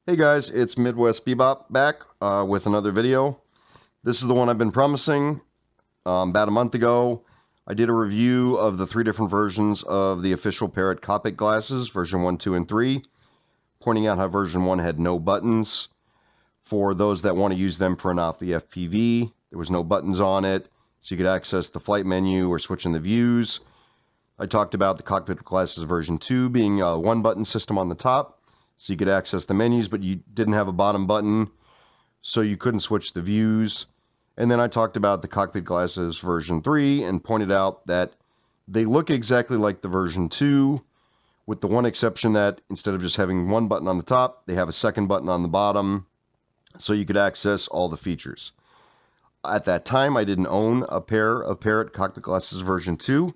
Hey guys, it's Midwest Bebop back with another video. This is the one I've been promising. About a month ago, I did a review of the 3 different versions of the official Parrot Cockpitglasses, version 1, 2, and 3, pointing out how version 1 had no buttons. For those that want to use them for Anafi FPV, there was no buttons on it, so you could access the flight menu or switch in the views. I talked about the Cockpitglasses version 2 being a 1-button system on the top, so you could access the menus, but you didn't have a bottom button, so you couldn't switch the views. And then I talked about the Cockpitglasses version 3 and pointed out that they look exactly like the version 2, with the one exception that instead of just having 1 button on the top, they have a 2nd button on the bottom, so you could access all the features. At that time, I didn't own a pair of Parrot Cockpitglasses version 2.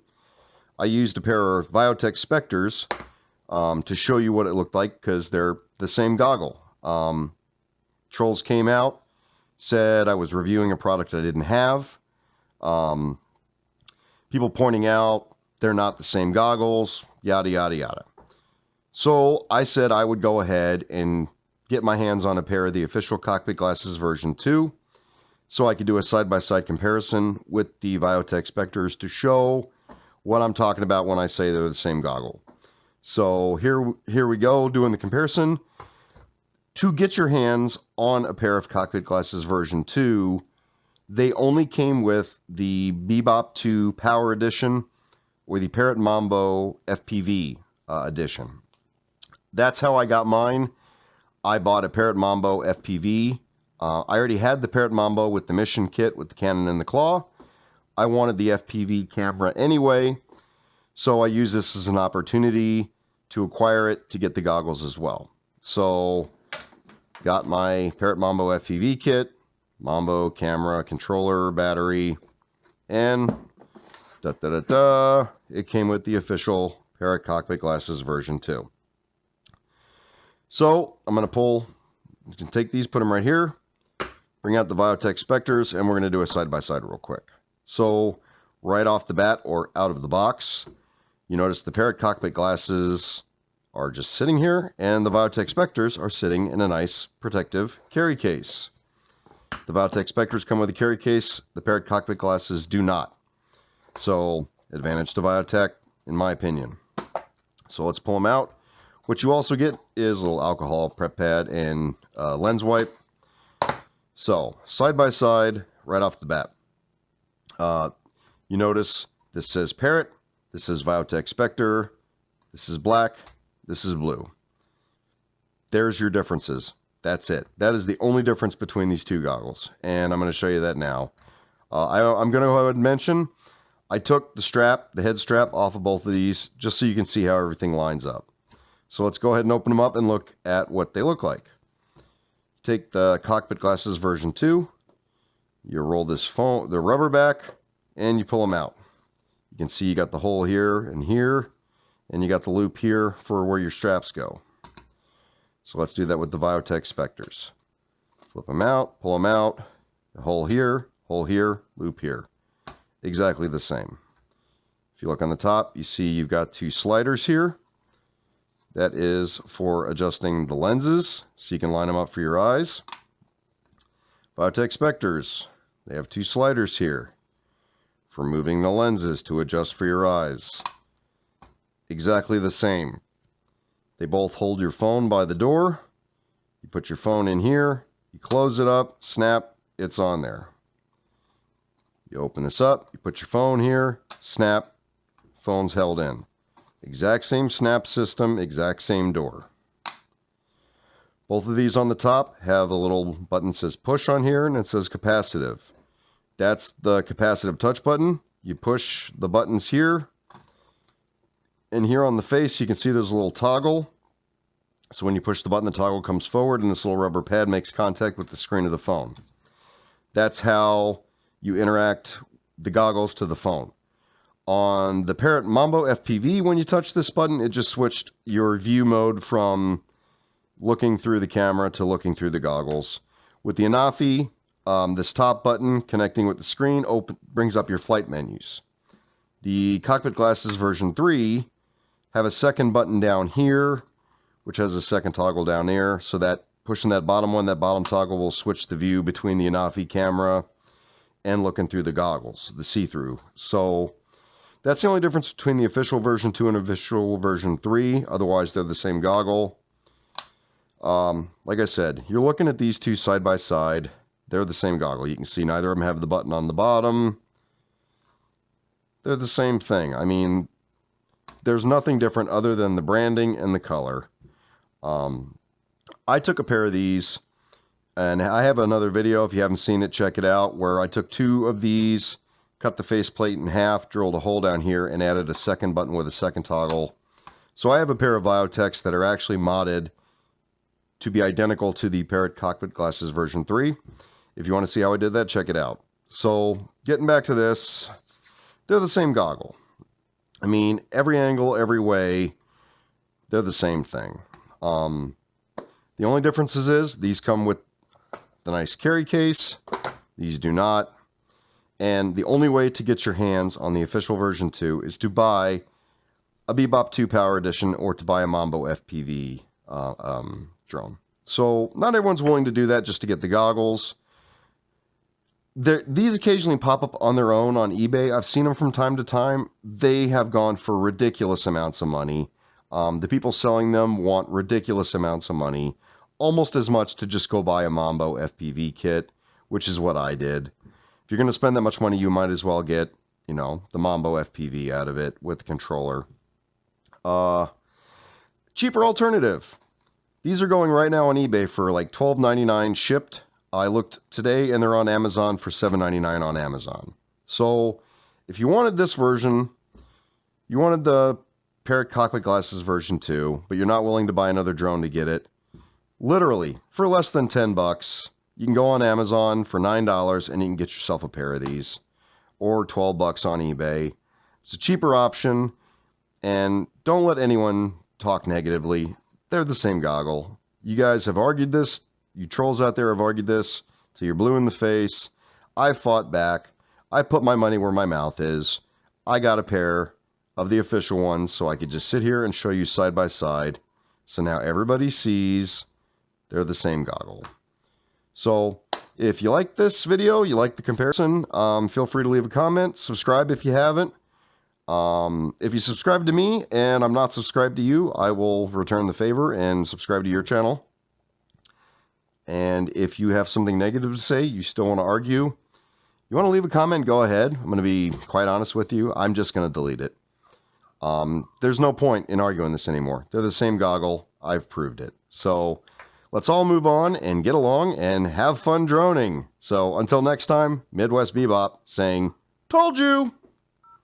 I used a pair of Viotek Spectres to show you what it looked like, because they're the same goggle. Trolls came out, said I was reviewing a product I didn't have. People pointing out they're not the same goggles, yada, yada, yada. So I said I would go ahead and get my hands on a pair of the official Cockpitglasses version 2, so I could do a side-by-side comparison with the Viotek Spectres to show what I'm talking about when I say they're the same goggle. So here we go, doing the comparison. To get your hands on a pair of Cockpitglasses version 2, they only came with the Bebop 2 Power Edition or the Parrot Mambo FPV edition. That's how I got mine. I bought a Parrot Mambo FPV. I already had the Parrot Mambo with the mission kit with the cannon and the claw. I wanted the FPV camera anyway, so I used this as an opportunity to acquire it to get the goggles as well. So, got my Parrot Mambo FPV kit, Mambo camera, controller, battery, and it came with the official Parrot Cockpitglasses version 2. So, I'm going to you can take these, put them right here, bring out the Viotek Spectres, and we're going to do a side-by-side real quick. So, right off the bat, or out of the box, you notice the Parrot Cockpitglasses are just sitting here, and the Viotek Spectres are sitting in a nice protective carry case. The Viotek Spectres come with a carry case, the Parrot Cockpitglasses do not. So, advantage to Viotek, in my opinion. So let's pull them out. What you also get is a little alcohol prep pad and lens wipe. So, side by side, right off the bat. You notice this says Parrot, this is Viotek Spectre, this is black, this is blue. There's your differences. That's it. That is the only difference between these two goggles, and I'm going to show you that now. I'm going to go ahead and mention, I took the head strap off of both of these, just so you can see how everything lines up. So let's go ahead and open them up and look at what they look like. Take the Cockpitglasses version 2, you roll the rubber back, and you pull them out. You can see you got the hole here, and you got the loop here for where your straps go. So let's do that with the Viotek Spectres. Flip them out, pull them out, the hole here, loop here. Exactly the same. If you look on the top, you see you've got 2 sliders here. That is for adjusting the lenses, so you can line them up for your eyes. Viotek Spectres, they have 2 sliders here for moving the lenses to adjust for your eyes. Exactly the same. They both hold your phone by the door. You put your phone in here, you close it up, snap, it's on there. You open this up, you put your phone here, snap, phone's held in. Exact same snap system, exact same door. Both of these on the top have a little button that says push on here, and it says capacitive. That's the capacitive touch button. You push the buttons here, and here on the face you can see there's a little toggle. So when you push the button, the toggle comes forward and this little rubber pad makes contact with the screen of the phone. That's how you interact the goggles to the phone. On the Parrot Mambo FPV, when you touch this button, it just switched your view mode from looking through the camera to looking through the goggles. With the Anafi, this top button connecting with the screen brings up your flight menus. The Cockpitglasses version 3 have a 2nd button down here, which has a 2nd toggle down there, so that pushing that bottom one, that bottom toggle will switch the view between the Anafi camera and looking through the goggles, the see-through. So that's the only difference between the official version 2 and official version 3. Otherwise, they're the same goggle. Like I said, you're looking at these two side by side. They're the same goggle. You can see neither of them have the button on the bottom. They're the same thing. I mean, there's nothing different other than the branding and the color. I took a pair of these, and I have another video, if you haven't seen it, check it out, where I took 2 of these, cut the faceplate in half, drilled a hole down here, and added a second button with a second toggle. So I have a pair of Vioteks that are actually modded to be identical to the Parrot Cockpitglasses version 3. If you want to see how I did that, check it out. So, getting back to this, they're the same goggle. I mean, every angle, every way, they're the same thing. The only differences is these come with the nice carry case. These do not. And the only way to get your hands on the official version 2 is to buy a Bebop 2 Power Edition or to buy a Mambo FPV drone. So not everyone's willing to do that just to get the goggles. These occasionally pop up on their own on eBay. I've seen them from time to time. They have gone for ridiculous amounts of money. The people selling them want ridiculous amounts of money. Almost as much to just go buy a Mambo FPV kit, which is what I did. If you're going to spend that much money, you might as well get, you know, the Mambo FPV out of it with the controller. Cheaper alternative. These are going right now on eBay for like $12.99 shipped. I looked today and they're on Amazon for $7.99 on Amazon. So if you wanted this version, you wanted the Parrot Cockpitglasses version 2, but you're not willing to buy another drone to get it, literally, for less than $10, you can go on Amazon for $9 and you can get yourself a pair of these. Or $12 on eBay. It's a cheaper option. And don't let anyone talk negatively. They're the same goggle. You guys have argued this. You trolls out there have argued this. So you're blue in the face. I fought back. I put my money where my mouth is. I got a pair of the official ones so I could just sit here and show you side by side. So now everybody sees they're the same goggle. So if you like this video, you like the comparison, feel free to leave a comment. Subscribe if you haven't. If you subscribe to me and I'm not subscribed to you, I will return the favor and subscribe to your channel. And if you have something negative to say, you still want to argue, you want to leave a comment, go ahead. I'm going to be quite honest with you. I'm just going to delete it. There's no point in arguing this anymore. They're the same goggle. I've proved it. So let's all move on and get along and have fun droning. So until next time, Midwest Bebop saying, told you!